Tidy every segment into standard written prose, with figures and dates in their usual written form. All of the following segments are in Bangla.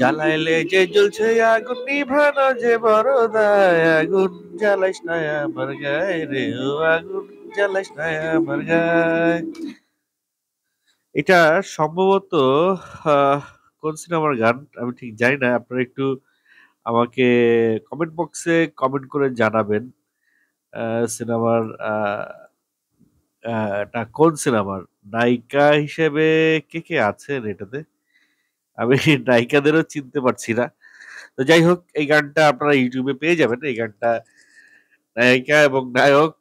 জ্বালাইলে যে জ্বলছে আগুন নিভানো যে বড় দায়, আগুন জ্বালাইস না আমার গায়ে রে, ও আগুন জ্বালাইস না আমার গায়ে। এটা সম্ভবত আহ, কোন সিনেমার গান আমি ঠিক জানি না, আপনারা একটু আমাকে কমেন্ট বক্সে কমেন্ট করে জানাবেন সিনেমার এটা কোন সিনেমার, নায়িকা হিসেবে কে কে আছেন এটাতে, আমি নায়িকাদেরও চিনতে পারছি না। তো যাই হোক, এই গানটা আপনারা ইউটিউবে পেয়ে যাবেন। এই গানটা নায়িকা এবং নায়ক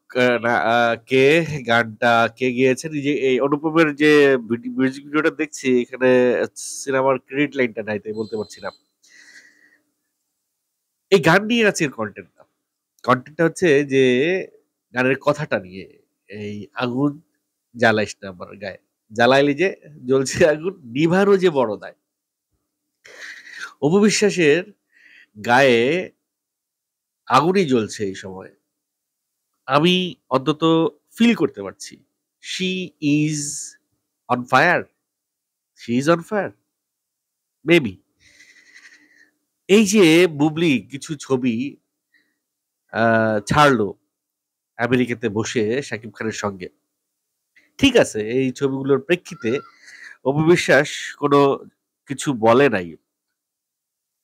কে, গানটা কে গিয়েছেন, এই যে এই অনুপমের যে মিউজিক ভিডিওটা দেখছি এখানে সিনেমার ক্রেডিট লাইনটা নাই, তাই বলতে পারছি না। এই গান নিয়ে আছে কন্টেন্টটা। কন্টেন্টটা হচ্ছে যে গানের কথাটা নিয়ে, এই আগুন জ্বালাইস না আমার গায়ে, জ্বালাইলে যে জ্বলছে আগুন নিভারও যে বড় দায়। অপু বিশ্বাসের গায়ে আগুনই জ্বলছে এই সময়, আমি অন্তত ফিল করতে পারছি। She is on fire, she is on fire maybe. এই যে বুবলি কিছু ছবি ছাড়লো আমেরিকাতে বসে শাকিব খানের সঙ্গে, ঠিক আছে, এই ছবিগুলোর প্রেক্ষিতে অপু বিশ্বাস কোনো কিছু বলে নাই,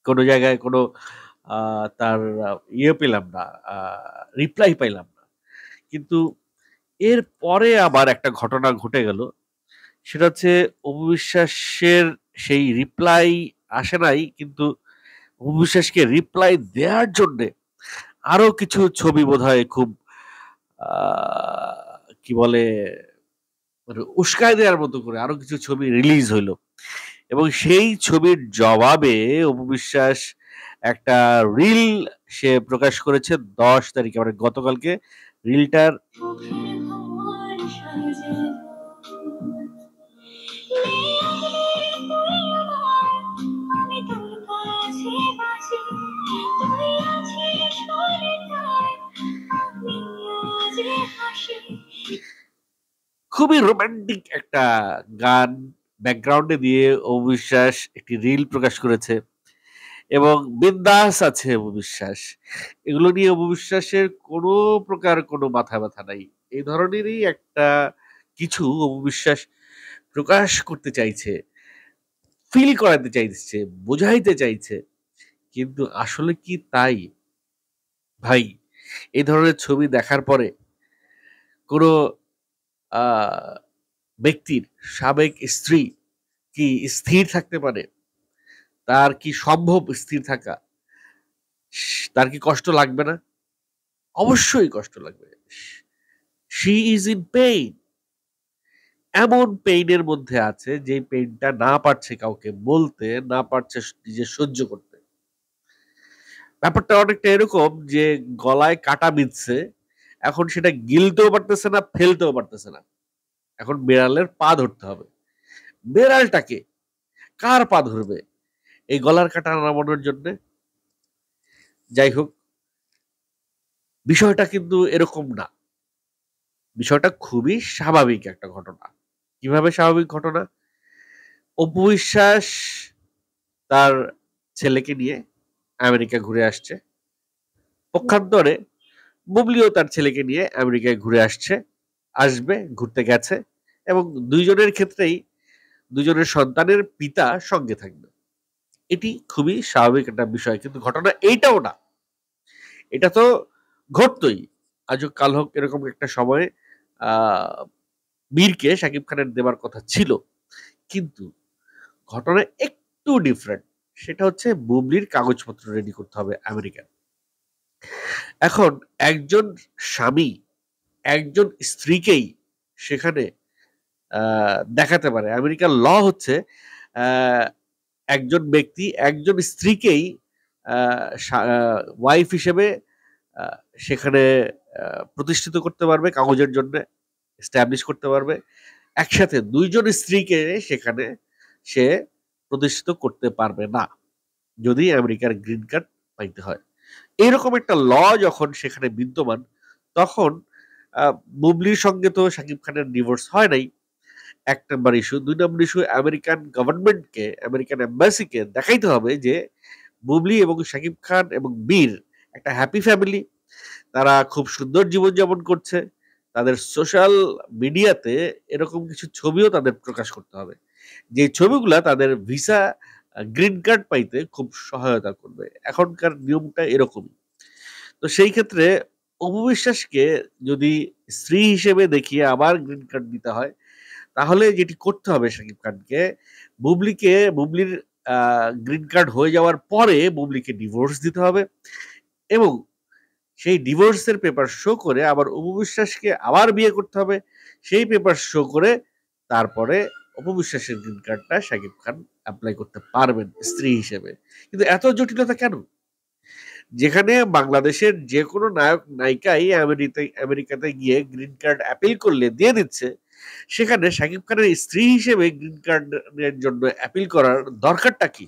কোনো জায়গায় কোনো তার ইয়ে পেলাম না, রিপ্লাই পাইলাম না। কিন্তু এর পরে আবার একটা ঘটনা ঘটে গেল, সেটা হচ্ছে অপু বিশ্বাসের সেই রিপ্লাই আসে নাই, কিন্তু অপু বিশ্বাসকে রিপ্লাই দেওয়ার জন্যে আরো কিছু ছবি বোধহয় খুব কি বলে, মানে উস্কায় দেওয়ার মতো করে আরো কিছু ছবি রিলিজ হইলো, এবং সেই ছবির জবাবে অপু বিশ্বাস একটা রিল সে প্রকাশ করেছে 10 তারিখে, মানে গতকালকে। রিলটার খুবই রোমান্টিক একটা গান ব্যাকগ্রাউন্ডে দিয়ে অবিশ্বাস একটি রিল প্রকাশ করেছে, এবং বিন্দাস আছে অবিশ্বাস। এগুলো নিয়ে অবিশ্বাসের কোনো প্রকার কোনো মাথা ব্যথা নাই। এই ধরনেরই একটা কিছু অবিশ্বাস প্রকাশ করতে চাইছে, ফিল করাতে চাইছে, বোঝাইতে চাইছে। কিন্তু আসলে কি তাই? ভাই, এই ধরনের ছবি দেখার পরে কোনো আ ব্যক্তির সাবেক স্ত্রী কি স্থির থাকতে পারে? তার কি সম্ভব স্থির থাকা? তার কি কষ্ট লাগবে না? অবশ্যই কষ্ট লাগবে। She is in pain. এমন পেইনের মধ্যে আছে যে পেইনটা না পারছে কাউকে বলতে, না পারছে নিজে সহ্য করতে। ব্যাপারটা অনেকটা এরকম যে গলায় কাটা বিঁধছে। এখন সেটা গিলতেও পারতেছে না, ফেলতেও পারতেছে না। এখন বেড়ালের পা ধরতে হবে। বেড়ালটাকে কার পা ধরবে এই গলার কাটা নামানোর জন্যে? যাই হোক, বিষয়টা কিন্তু এরকম না। বিষয়টা খুবই স্বাভাবিক একটা ঘটনা। কিভাবে স্বাভাবিক ঘটনা? অপু বিশ্বাস তার ছেলেকে নিয়ে আমেরিকা ঘুরে আসছে। পক্ষান্তরে বুবলিও তার ছেলেকে নিয়ে আমেরিকায় ঘুরে আসছে, আসবে, ঘুরতে গেছে, এবং দুইজনের ক্ষেত্রেই দুজনের সন্তানের পিতা সঙ্গে থাকবে। এটি খুবই স্বাভাবিক একটা বিষয়। কিন্তু ঘটনা এইটাও না। এটা তো ঘটতই। আজ হোক কাল হোক এরকম একটা সময়ে আ মীরকে শাকিব খানের দেবার কথা ছিল। কিন্তু ঘটনা একটু ডিফারেন্ট। সেটা হচ্ছে বুবলির কাগজপত্র রেডি করতে হবে আমেরিকায়। এখন একজন স্বামী একজন স্ত্রীকেই সেখানে দেখাতে পারে। আমেরিকার ল হচ্ছে আ একজন ব্যক্তি একজন স্ত্রীকেই আ ওয়াইফ হিসেবে আ সেখানে আ প্রতিষ্ঠিত করতে পারবে কাগজের জন্যে, এস্টাবলিশ করতে পারবে। একসাথে ২ জন স্ত্রীকে সেখানে সে প্রতিষ্ঠিত করতে পারবে না। যদি আমেরিকার গ্রিন কার্ড পাইতে হয়। এরকম একটা ল যখন সেখানে বিদ্যমান, তখন আ বুবলির সঙ্গে তো শাকিব খানের ডিভোর্স হয় নাই। এক নম্বর ইস্যু। ২ নম্বর ইস্যু, আমেরিকান গভর্নমেন্টকে, আমেরিকান এম্বাসিকে দেখাইতে হবে যে বুবলি এবং শাকিব খান এবং বীর একটা হ্যাপি ফ্যামিলি। তারা খুব সুন্দর জীবনযাপন করছে। তাদের সোশ্যাল মিডিয়াতে এরকম কিছু ছবিও তাদের প্রকাশ করতে হবে। যে ছবিগুলা তাদের ভিসা, গ্রিন কার্ড পাইতে খুব সহায়তা করবে। এখনকার নিয়মটা এরকমই। তো সেই ক্ষেত্রে অপু বিশ্বাসকে যদি স্ত্রী হিসেবে দেখিয়ে আবার গ্রিন কার্ড দিতে হয়, তাহলে যেটি করতে হবে শাকিব খানকে, বুবলির গ্রিন কার্ড হয়ে যাওয়ার পরে বুবলিকে ডিভোর্স দিতে হবে এবং সেই ডিভোর্সের পেপার শো করে আবার অপু বিশ্বাসকে আবার বিয়ে করতে হবে। সেই পেপার শো করে তারপরে অপু বিশ্বাসের গ্রিন কার্ডটা শাকিব খান এপ্লাই করতে পারবেন স্ত্রী হিসেবে। কিন্তু এত জটিলতা কেন? যেখানে বাংলাদেশের যে কোনো নায়ক নায়িকাই আমেরিকাতে গিয়ে গ্রিন কার্ড অ্যাপিল করলে দিয়ে দিচ্ছে, সেখানে শাকিব খানের স্ত্রী হিসেবে গ্রিন কার্ডের জন্য অ্যাপিল করার দরকারটা কি?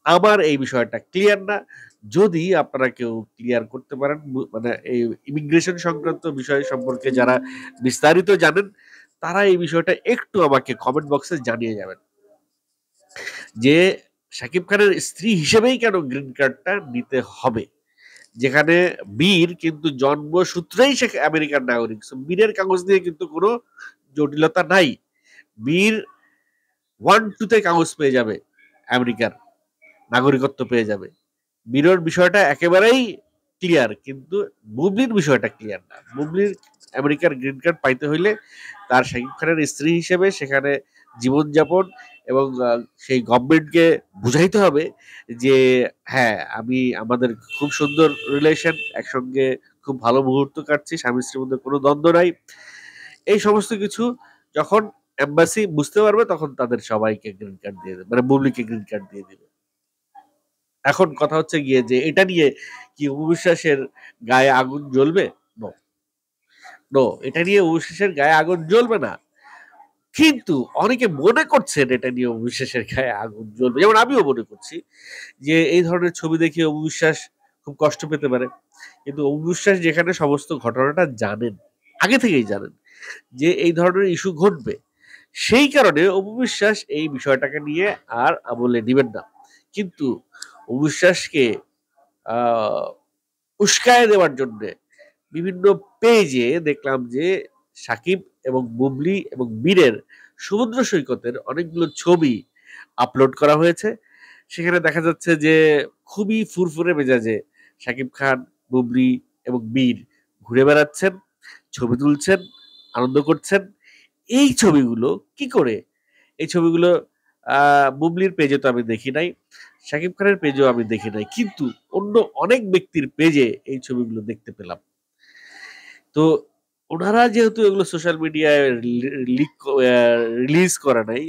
আমার এই বিষয়টা ক্লিয়ার না। যদি আপনারা কেউ ক্লিয়ার করতে পারেন, মানে এই ইমিগ্রেশন সংক্রান্ত বিষয় সম্পর্কে যারা বিস্তারিত জানেন, তারা এই বিষয়টা একটু আমাকে কমেন্ট বক্সে জানিয়ে যাবেন যে শাকিব খানের স্ত্রী হিসেবেই কেন গ্রিন কার্ডটা নিতে হবে, যেখানে বীর কিন্তু জন্মসূত্রেই সে আমেরিকান নাগরিক। বীরের কাগজ নিয়ে কিন্তু কোনো জটিলতা নাই। বীর 1-2 কাগজ পেয়ে যাবে, আমেরিকার নাগরিকত্ব পেয়ে যাবে। বীরের বিষয়টা একেবারেই ক্লিয়ার, কিন্তু বুবলির বিষয়টা ক্লিয়ার না। বুবলির আমেরিকার গ্রিন কার্ড পাইতে হইলে তার শাকিব খানের স্ত্রী হিসেবে সেখানে জীবনযাপন এবং সেই গভর্নমেন্টকে বুঝাইতে হবে যে হ্যাঁ, আমাদের খুব সুন্দর রিলেশন, একসঙ্গে খুব ভালো মুহূর্ত কাটছে, স্বামী স্ত্রীর মধ্যে কোনো দ্বন্দ্ব নাই। এই সমস্ত কিছু যখন এম্বাসি বুঝতে পারবে, তখন তাদের সবাইকে গ্রিন কার্ড দিয়ে দেবে, মানে বুবলিকে গ্রিন কার্ড দিয়ে দিবে। এখন কথা হচ্ছে গিয়ে যে এটা নিয়ে কি অপু বিশ্বাসের গায়ে আগুন জ্বলবে? নো, নো, এটা নিয়ে অপু বিশ্বাসের গায়ে আগুন জ্বলবে না। কিন্তু অনেকে মনে করছেন এটা নিয়ে অপু বিশ্বাসের গায়ে আগুন জ্বলবে, যেমন আমিও মনে করছি যে এই ধরনের ছবি দেখে অপু বিশ্বাস খুব কষ্ট পেতে পারে। কিন্তু অপু বিশ্বাস যেখানে সমস্ত ঘটনাটা জানেন, আগে থেকেই জানেন যে এই ধরনের ইস্যু ঘটবে, সেই কারণে অপু বিশ্বাস এই বিষয়টাকে নিয়ে আর আমলে নিবেন না। কিন্তু অপু বিশ্বাসকে উস্কায় দেওয়ার জন্য বিভিন্ন পেজে দেখলাম যে সাকিব এবং বুবলি এবং বীরের সমুদ্র সৈকতের অনেকগুলো ছবি আপলোড করা হয়েছে। সেখানে দেখা যাচ্ছে যে খুবই ফুরফুরে মেজাজে সাকিব খান, বুবলি এবং বীর ঘুরে বেড়াচ্ছেন, ছবি তুলছেন, আনন্দ করছেন। এই ছবিগুলো কি করে? এই ছবিগুলো বুবলির পেজে তো আমি দেখি নাই, শাকিব খানের পেজেও আমি দেখি নাই, কিন্তু অন্য অনেক ব্যক্তির পেজে এই ছবিগুলো দেখতে পেলাম। তো ওনারা যেহেতু এগুলো সোশ্যাল মিডিয়ায় রিলিজ করা নাই,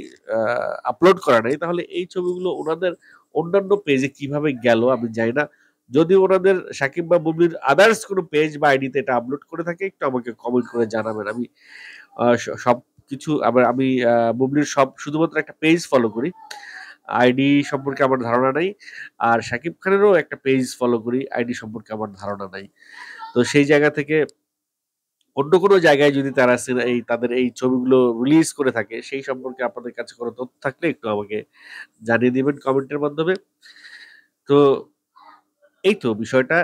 আপলোড করা নাই, তাহলে এই ছবিগুলো ওনাদের অন্যান্য পেজে কিভাবে গেল আমি জানি না। যদি ওনাদের সাকিব বা বুবলির আদার্স কোনো পেজ বা আইডিতে এটা আপলোড করে থাকে, একটু আমাকে কমেন্ট করে জানাবেন। আমি সবকিছু আমি বুবলির শুধুমাত্র একটা পেজ ফলো করি, আইডি সম্পর্কে আমার ধারণা নাই। আর শাকিব খানেরও একটা পেজ ফলো করি, আইডি সম্পর্কে আমার ধারণা নাই। তো সেই জায়গা থেকে অন্য কোনো জায়গায় যদি তারা তাদের এই ছবিগুলো রিলিজ করে থাকে, সেই সম্পর্কে আপনাদের কাছে কোনো তথ্য থাকলে একটু আমাকে জানিয়ে দিবেন কমেন্টের মাধ্যমে। তো এই তো বিষয়টা।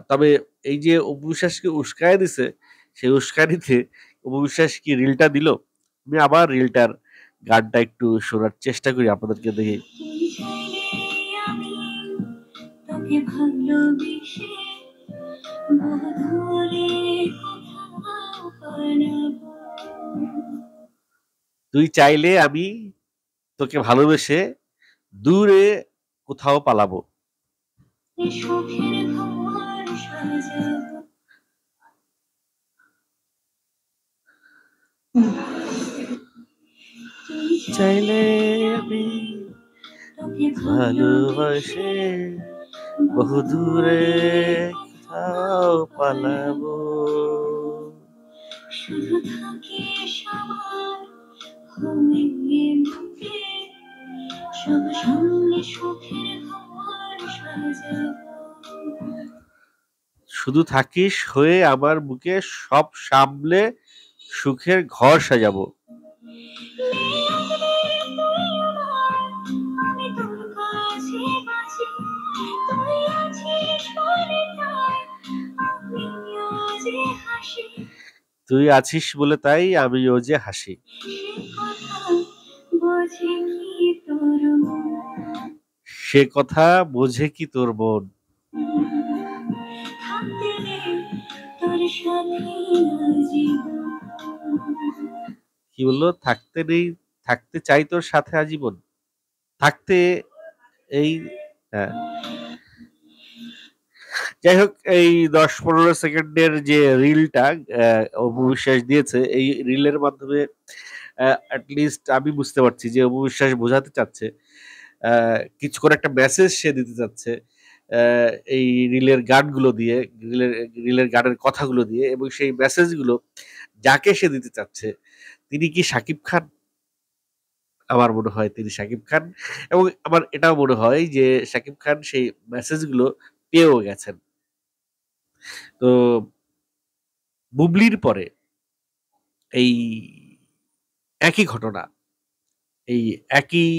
তবে এই যে অপু বিশ্বাসকে উস্কায় দিছে, সেই উস্কানিতে অপু বিশ্বাস কি রিলটা দিল? আমি আবার রিলটার গানটা একটু শোনার চেষ্টা করি আপনাদেরকে দেখি। তুই চাইলে আমি তোকে ভালোবেসে দূরে কোথাও পালাবো। চাইলে আমি ভালোবাসে বহু দূরে কোথাও পালাবো। শুধু থাকিস আমার হয়ে বুকে, সব সামনে সুখের ঘর সাজাবো। শুধু থাকিস হয়ে আমার বুকে, সব সামলে সুখের ঘর সাজাবো। তুই আছিস বলে তাই আমিও যে হাসি। সে কথা বোঝে কি তোর মন? কি বললো? থাকতে চাই তোর সাথে আজীবন। থাকতে এই হ্যাঁ, যাই হোক, এই 10-15 সেকেন্ডের যে রিলটা অপু বিশ্বাস দিয়েছে, এই রিলের মাধ্যমে অ্যাটলিস্ট আমি বুঝতে পারছি যে অপু বিশ্বাস বোঝাতে চাচ্ছে, কিছু করে একটা মেসেজ সে দিতে চাচ্ছে এই রিলের গানগুলো দিয়ে, রিলের রিলের গানের কথাগুলো দিয়ে, এবং সেই মেসেজগুলো যাকে সে দিতে চাচ্ছে তিনি কি শাকিব খান? আমার মনে হয় তিনি শাকিব খান, এবং আমার এটাও মনে হয় যে শাকিব খান সেই মেসেজগুলো পেয়েও গেছেন। তো বুবলির পরে এই একই ঘটনা, এই একই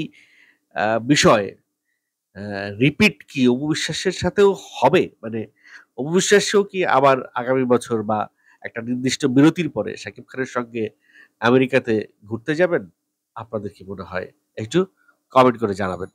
বিষয় রিপিট কি অপু বিশ্বাসের সাথেও হবে? মানে অপু বিশ্বাসও কি আবার আগামী বছর বা একটা নির্দিষ্ট বিরতির পরে শাকিব খানের সঙ্গে আমেরিকাতে ঘুরতে যাবেন? আপনাদের কি মনে হয়? একটু কমেন্ট করে জানাবেন।